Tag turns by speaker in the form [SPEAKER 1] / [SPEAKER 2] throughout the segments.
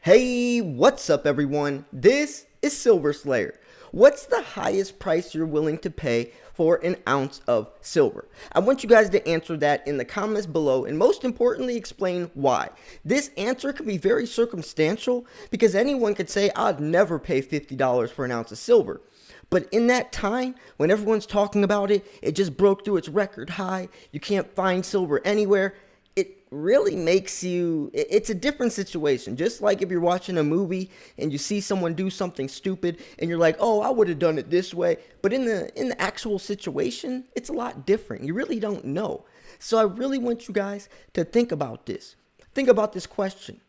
[SPEAKER 1] Hey, what's up everyone? This is Silver Slayer. What's the highest price you're willing to pay for an ounce of silver? I want you guys to answer that in the comments below and most importantly explain why. This answer can be very circumstantial because anyone could say I'd never pay $50 for an ounce of silver. But in that time, when everyone's talking about it, it just broke through its record high, you can't find silver anywhere, it really makes you, it's a different situation. Just like if you're watching a movie and you see someone do something stupid and you're like, oh, I would have done it this way. But in the actual situation, it's a lot different. You really don't know. So I really want you guys to think about this. Think about this question.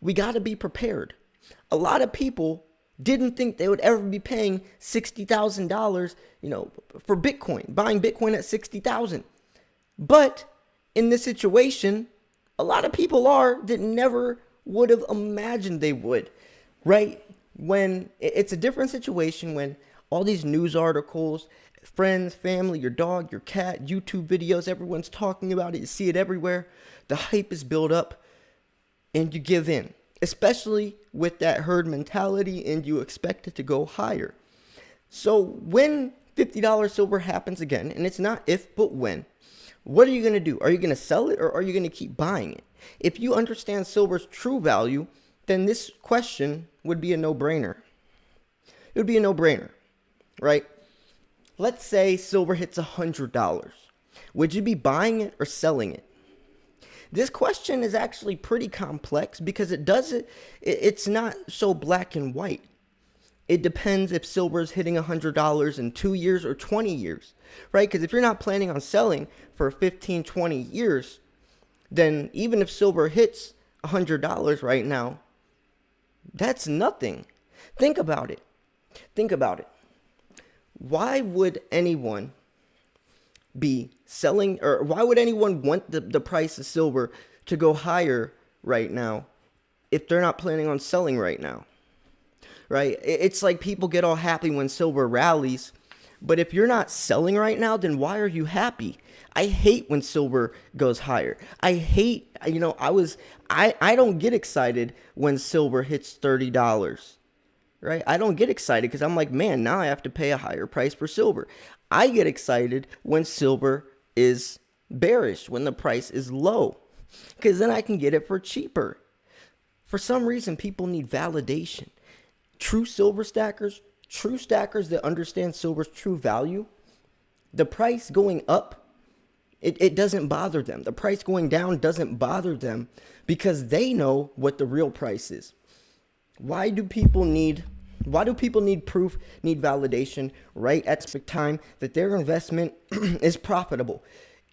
[SPEAKER 1] We got to be prepared. A lot of people didn't think they would ever be paying $60,000, for Bitcoin, buying Bitcoin at $60,000. But in this situation, a lot of people are that never would have imagined they would, right? When it's a different situation when all these news articles, friends, family, your dog, your cat, YouTube videos, everyone's talking about it, you see it everywhere, the hype is built up and you give in, especially with that herd mentality and you expect it to go higher. So when $50 silver happens again, and it's not if, but when, what are you going to do? Are you going to sell it or are you going to keep buying it? If you understand silver's true value, then this question would be a no-brainer. It would be a no-brainer, right? Let's say silver hits $100. Would you be buying it or selling it? This question is actually pretty complex because it's not so black and white. It depends if silver is hitting $100 in 2 years or 20 years, right? Because if you're not planning on selling for 15, 20 years, then even if silver hits $100 right now, that's nothing. Think about it. Think about it. Why would anyone be selling, or why would anyone want the price of silver to go higher right now if they're not planning on selling right now? Right? It's like people get all happy when silver rallies, but if you're not selling right now, then why are you happy? I hate when silver goes higher. I hate, I don't get excited when silver hits $30, right? I don't get excited because I'm like, man, now I have to pay a higher price for silver. I get excited when silver is bearish, when the price is low, because then I can get it for cheaper. For some reason, people need validation. True silver stackers, true stackers that understand silver's true value, the price going up, it doesn't bother them. The price going down doesn't bother them because they know what the real price is. Why do people need proof, need validation right at the time that their investment is profitable?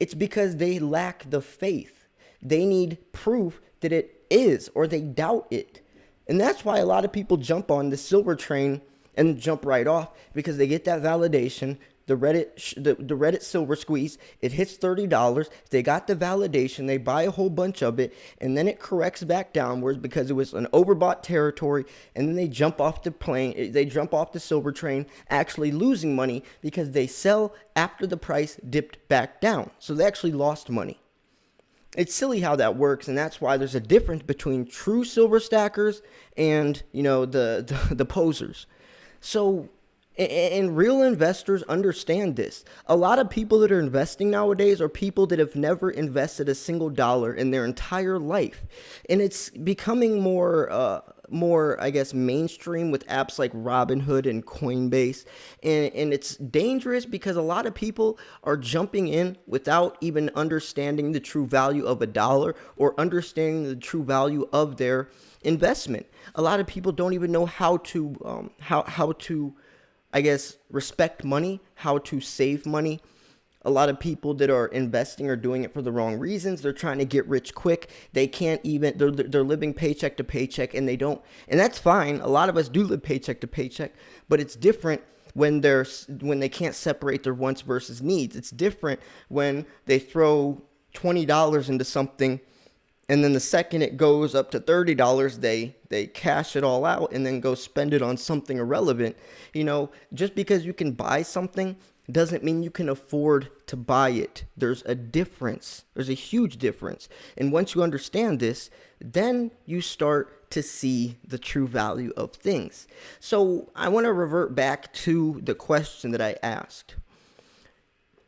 [SPEAKER 1] It's because they lack the faith. They need proof that it is, or they doubt it. And that's why a lot of people jump on the silver train and jump right off, because they get that validation. The Reddit silver squeeze, it hits $30. They got the validation. They buy a whole bunch of it, and then it corrects back downwards because it was an overbought territory. And then they jump off the plane. They jump off the silver train, actually losing money because they sell after the price dipped back down. So they actually lost money. It's silly how that works, and that's why there's a difference between true silver stackers and, the posers. So, and real investors understand this. A lot of people that are investing nowadays are people that have never invested a single dollar in their entire life. And it's becoming more, I guess, mainstream with apps like Robinhood and Coinbase. And it's dangerous because a lot of people are jumping in without even understanding the true value of a dollar or understanding the true value of their investment. A lot of people don't even know how to I guess, respect money, how to save money. A lot of people that are investing are doing it for the wrong reasons. They're trying to get rich quick. They can't even, they're living paycheck to paycheck, and and that's fine. A lot of us do live paycheck to paycheck, but it's different when they can't separate their wants versus needs. It's different when they throw $20 into something, and then the second it goes up to $30, they cash it all out and then go spend it on something irrelevant. Just because you can buy something doesn't mean you can afford to buy it. There's a difference. There's a huge difference. And once you understand this, then you start to see the true value of things. So I want to revert back to the question that I asked.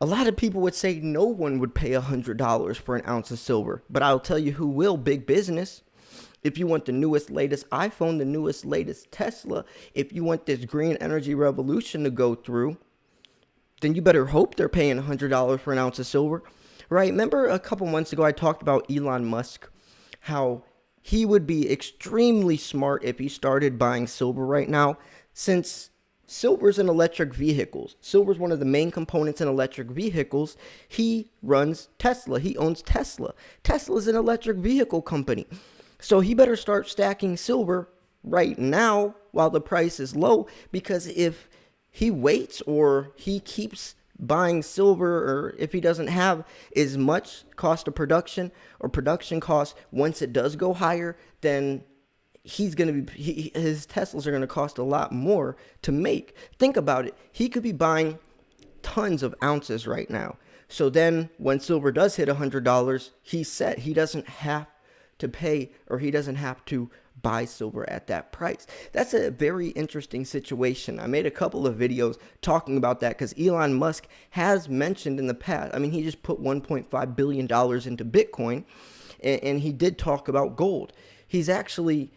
[SPEAKER 1] A lot of people would say no one would pay $100 for an ounce of silver, but I'll tell you who will: big business. If you want the newest, latest iPhone, the newest, latest Tesla, if you want this green energy revolution to go through, then you better hope they're paying $100 for an ounce of silver, right? Remember a couple months ago I talked about Elon Musk, how he would be extremely smart if he started buying silver right now, since silver's in electric vehicles. Silver's one of the main components in electric vehicles. He runs Tesla. He owns Tesla. Tesla's an electric vehicle company. So he better start stacking silver right now while the price is low, because if he waits or he keeps buying silver, or if he doesn't have as much cost of production or production costs once it does go higher, then his Teslas are going to cost a lot more to make. Think about it. He could be buying tons of ounces right now. So then when silver does hit $100, he's set. He doesn't have to pay, or he doesn't have to buy silver at that price. That's a very interesting situation. I made a couple of videos talking about that because Elon Musk has mentioned in the past, I mean, he just put $1.5 billion into Bitcoin, and he did talk about gold. He's actually,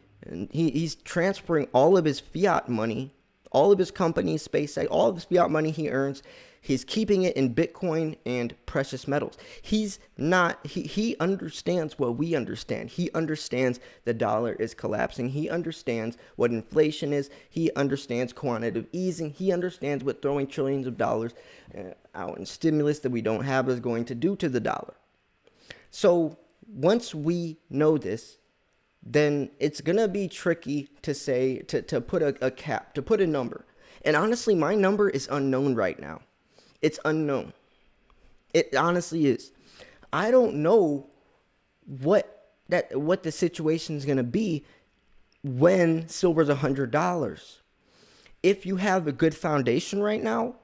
[SPEAKER 1] he's transferring all of his fiat money, all of his companies, SpaceX, all of his fiat money he earns, he's keeping it in Bitcoin and precious metals. He's not, he understands what we understand. He understands the dollar is collapsing. He understands what inflation is. He understands quantitative easing. He understands what throwing trillions of dollars out in stimulus that we don't have is going to do to the dollar. So once we know this, then it's going to be tricky to say, to put a cap, to put a number. And honestly, my number is unknown right now. It's unknown. It honestly is. I don't know what the situation is going to be when silver's $100. If you have a good foundation right now,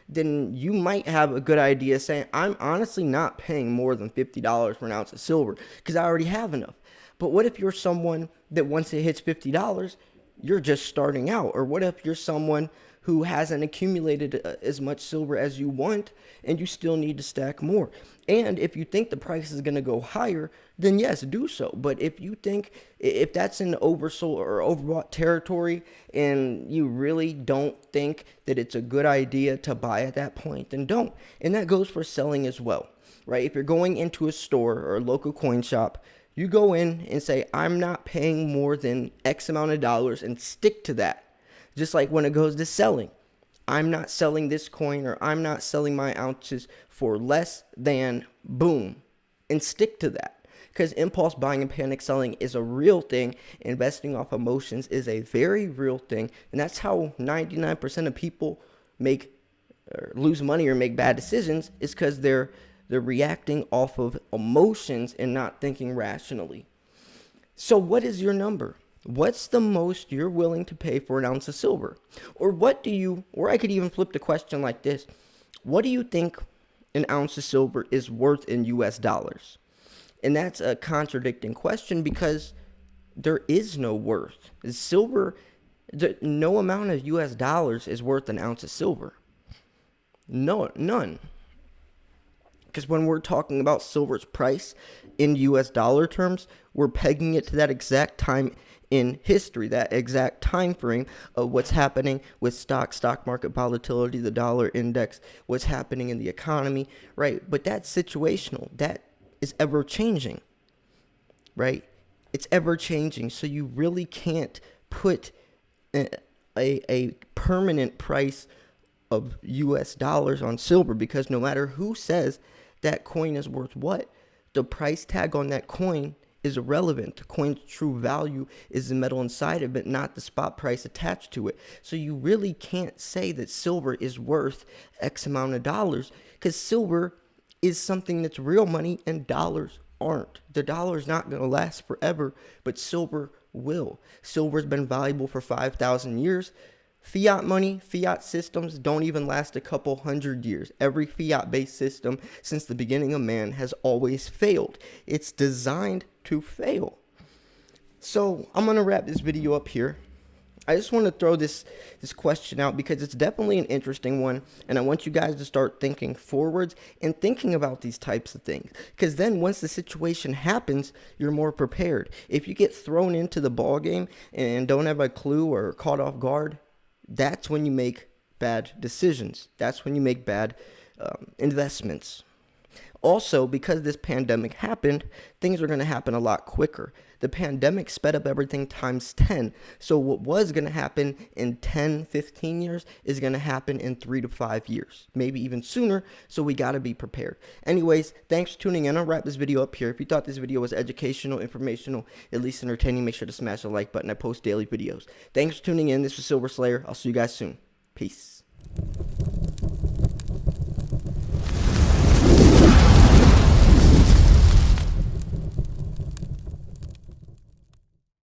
[SPEAKER 1] then you might have a good idea saying, I'm honestly not paying more than $50 for an ounce of silver because I already have enough. But what if you're someone that once it hits $50, you're just starting out? Or what if you're someone who hasn't accumulated as much silver as you want, and you still need to stack more? And if you think the price is going to go higher, then yes, do so. But if you think, if that's in oversold or overbought territory, and you really don't think that it's a good idea to buy at that point, then don't. And that goes for selling as well, right? If you're going into a store or a local coin shop, you go in and say, I'm not paying more than X amount of dollars, and stick to that. Just like when it goes to selling, I'm not selling this coin, or I'm not selling my ounces for less than boom, and stick to that. Because impulse buying and panic selling is a real thing. Investing off emotions is a very real thing. And that's how 99% of people make or lose money or make bad decisions, is because they're reacting off of emotions and not thinking rationally. So what is your number? What's the most you're willing to pay for an ounce of silver? Or I could even flip the question like this. What do you think an ounce of silver is worth in US dollars? And that's a contradicting question, because there is no worth. Silver, no amount of US dollars is worth an ounce of silver. No, none. Because when we're talking about silver's price in US dollar terms, we're pegging it to that exact time in history, that exact time frame of what's happening with stock market volatility, the dollar index, what's happening in the economy, right? But that's situational. That is ever changing, right? It's ever changing. So you really can't put a permanent price of US dollars on silver, because no matter who says that coin is worth what, the price tag on that coin is irrelevant. The coin's true value is the metal inside of it, not the spot price attached to it. So you really can't say that silver is worth X amount of dollars, because silver is something that's real money and dollars aren't. The dollar is not going to last forever, but silver will. Silver's been valuable for 5,000 years. Fiat money, fiat systems don't even last a couple hundred years. Every fiat-based system since the beginning of man has always failed. It's designed to fail. So I'm going to wrap this video up here. I just want to throw this question out because it's definitely an interesting one, and I want you guys to start thinking forwards and thinking about these types of things, because then once the situation happens, you're more prepared. If you get thrown into the ball game and don't have a clue or caught off guard, that's when you make bad decisions. That's when you make bad investments. Also, because this pandemic happened, things are going to happen a lot quicker. The pandemic sped up everything times 10. So what was going to happen in 10, 15 years is going to happen in 3 to 5 years, maybe even sooner. So we got to be prepared. Anyways, thanks for tuning in. I'll wrap this video up here. If you thought this video was educational, informational, at least entertaining, make sure to smash the like button. I post daily videos. Thanks for tuning in. This was Silver Slayer. I'll see you guys soon. Peace.